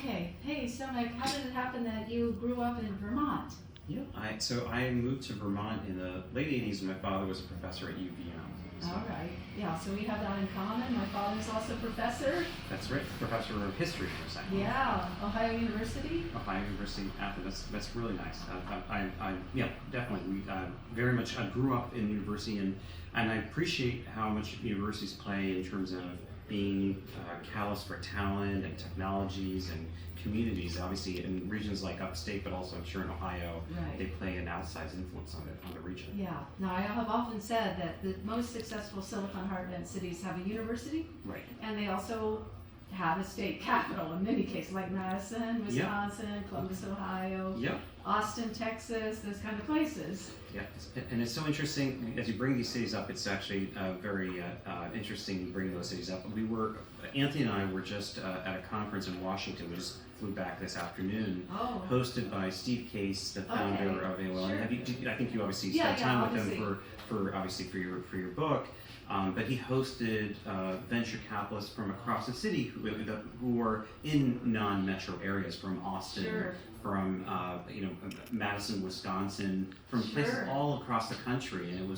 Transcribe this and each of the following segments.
Okay. Hey, Somak, how did it happen that you grew up in Vermont? Yeah, so I moved to Vermont in the late 80s. My father was a professor at UVM. So All right. Yeah, so we have that in common. My father's also a professor. That's right, professor of history for a second. Yeah, Ohio University. Ohio University, that's really nice. Yeah, definitely. We very much. I grew up in university, and I appreciate how much universities play in terms of being catalyst for talent and technologies and communities. Obviously, in regions like Upstate, but also I'm sure in Ohio, Right. they play an outsized influence on the region. Yeah. Now, I have often said that the most successful Silicon Heartland cities have a university, Right. and they also have a state capital in many cases, like Madison, Wisconsin, Columbus, Ohio, Yep. Austin, Texas, those kind of places. Yeah, and it's so interesting as you bring these cities up. It's actually very interesting you bring those cities up. Anthony and I were just at a conference in Washington. We just flew back this afternoon, Oh. hosted by Steve Case, the founder Okay. of AOL. Sure. And I think you obviously Yeah, spent time with obviously. him for your book. But he hosted venture capitalists from across the city who were in non-metro areas, from Austin, Sure. from Madison, Wisconsin, from places Sure. all across the country, and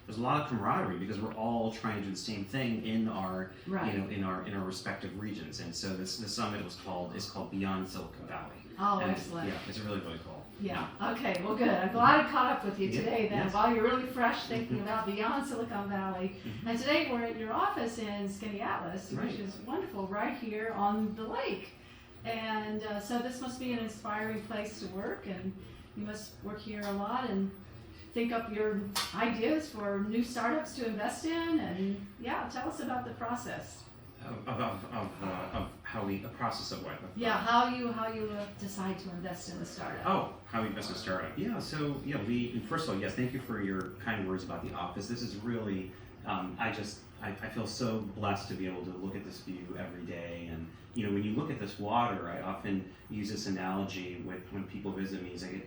there's a lot of camaraderie because we're all trying to do the same thing in our Right. in our respective regions. And so the summit is called Beyond Silicon Valley. Oh, And excellent. Yeah, it's really cool. Yeah. Okay. Well, good. I'm glad I caught up with you Yeah, today. Then, yes. while you're really fresh, thinking about beyond Silicon Valley. Mhm. And today we're at your office in Skaneateles, Right. which is wonderful, right here on the lake. And so this must be an inspiring place to work, and you must work here a lot and think up your ideas for new startups to invest in. And yeah, tell us about the process. Of how a process of what? Yeah, how you decide to invest in a startup. Oh, how we invest in a startup. Yeah, so we first of all, yes, thank you for your kind words about the office. This is really, I feel so blessed to be able to look at this view every day. And when you look at this water, I often use this analogy when people visit me. It's like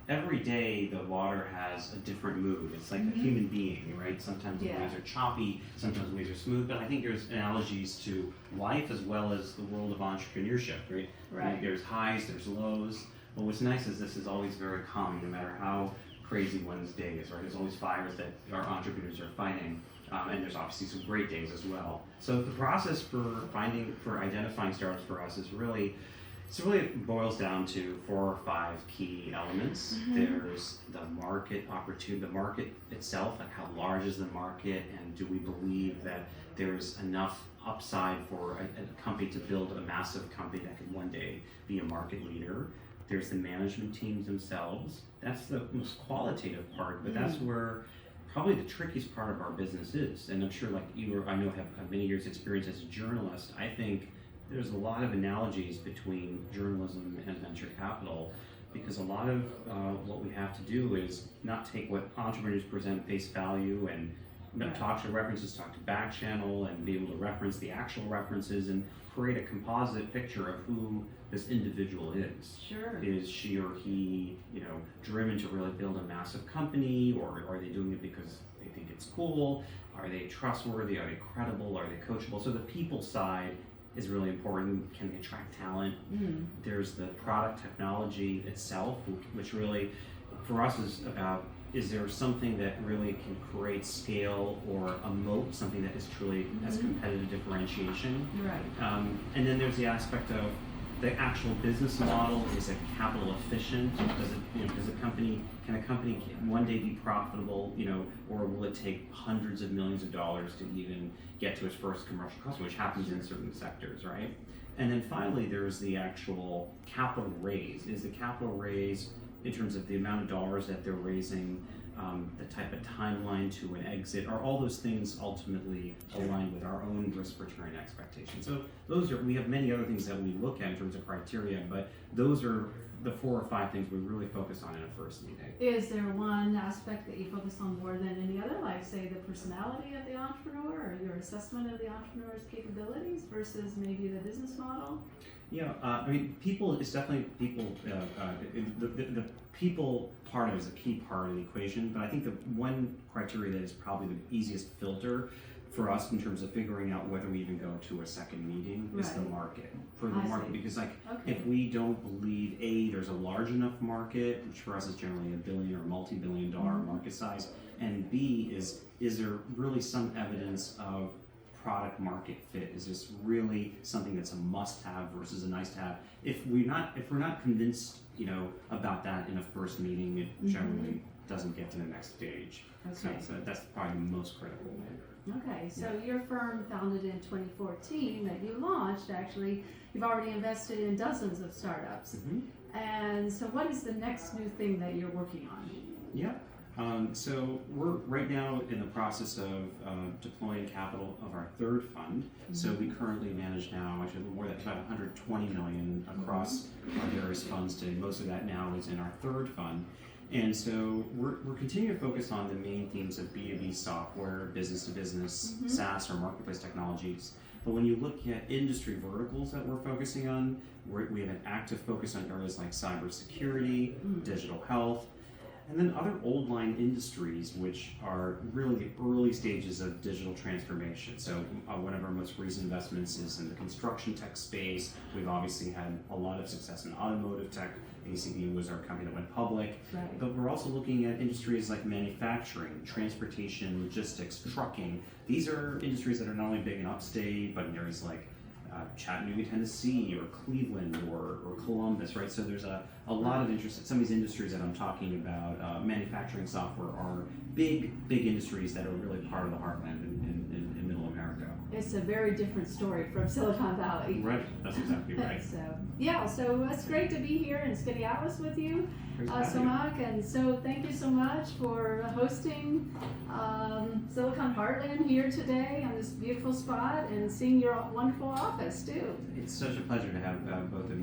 every day the water has a different mood. It's like a human being, right? Sometimes the waves are choppy, sometimes the waves are smooth, but I think there's analogies to life as well as the world of entrepreneurship, right? Right. There's highs, there's lows, but what's nice is this is always very calming, no matter how crazy one's day is, right? There's always fires that our entrepreneurs are fighting, and there's obviously some great days as well. So the process for identifying startups for us is really boils down to 4 or 5 key elements. There's the market opportunity, the market itself, like how large is the market, and do we believe that there's enough upside for a company to build a massive company that could one day be a market leader. There's the management teams themselves. That's the most qualitative part, but that's where probably the trickiest part of our business is. And I'm sure, like I know have many years experience as a journalist. I think there's a lot of analogies between journalism and venture capital, because a lot of what we have to do is not take what entrepreneurs present face value and talk to references, talk to back channel, and be able to reference the actual references and create a composite picture of who this individual is. Sure. Is she or he, driven to really build a massive company, or are they doing it because they think it's cool? Are they trustworthy? Are they credible? Are they coachable? So the people side is really important. Can they attract talent? There's the product technology itself, which really, for us, is about, is there something that really can create scale or a moat, something that is truly has competitive differentiation? Right. And then there's the aspect of the actual business model. Is it capital efficient? Can a company one day be profitable, or will it take hundreds of millions of dollars to even get to its first commercial customer, which happens in certain sectors, right? And then finally, there's the actual capital raise. Is the capital raise, in terms of the amount of dollars that they're raising, the type of timeline to an exit, are all those things ultimately aligned with our own risk return expectations? So we have many other things that we look at in terms of criteria, but those are the 4 or 5 things we really focus on in a first meeting. Is there one aspect that you focus on more than any other, like say the personality of the entrepreneur or your assessment of the entrepreneur's capabilities versus maybe the business model? Yeah, people is definitely people. The people part of it is a key part of the equation, but I think the one criteria that is probably the easiest filter for us in terms of figuring out whether we even go to a second meeting is the Right. market. For the I market, see. because like Okay. if we don't believe there's a large enough market, which for us is generally a billion or multi-billion-dollar Mhm. market size, and B is there really some evidence of product market fit? Is this really something that's a must-have versus a nice-to-have? If we're not convinced, about that in a first meeting, it Mhm. generally doesn't get to the next stage. Okay. So that's probably the most critical one. Okay, so your firm founded in 2014 that you launched, actually, you've already invested in dozens of startups. And so what is the next new thing that you're working on? Yeah. So we're right now in the process of deploying capital of our third fund. So we currently manage now actually more than about 120 million across our various funds. Today, most of that now is in our third fund. And so we're continuing to focus on the main themes of B2B software, business to business, SaaS or marketplace technologies. But when you look at industry verticals that we're focusing on, we have an active focus on areas like cybersecurity, digital health, and then other old line industries, which are really the early stages of digital transformation. So one of our most recent investments is in the construction tech space. We've obviously had a lot of success in automotive tech. ACV was our company that went public. Right. But we're also looking at industries like manufacturing, transportation, logistics, trucking. These are industries that are not only big in Upstate, but in areas like Chattanooga, Tennessee, or Cleveland, or Columbus, right? So there's a lot of interest. Some of these industries that I'm talking about, manufacturing software, are big industries that are really part of the heartland in Middle America. It's a very different story from Silicon Valley. Right, that's exactly right. So it's great to be here in Skaneateles with you, Great to have you. Somak, and so thank you so much for hosting Silicon Heartland here today on this beautiful spot and seeing your wonderful office too. It's such a pleasure to have both of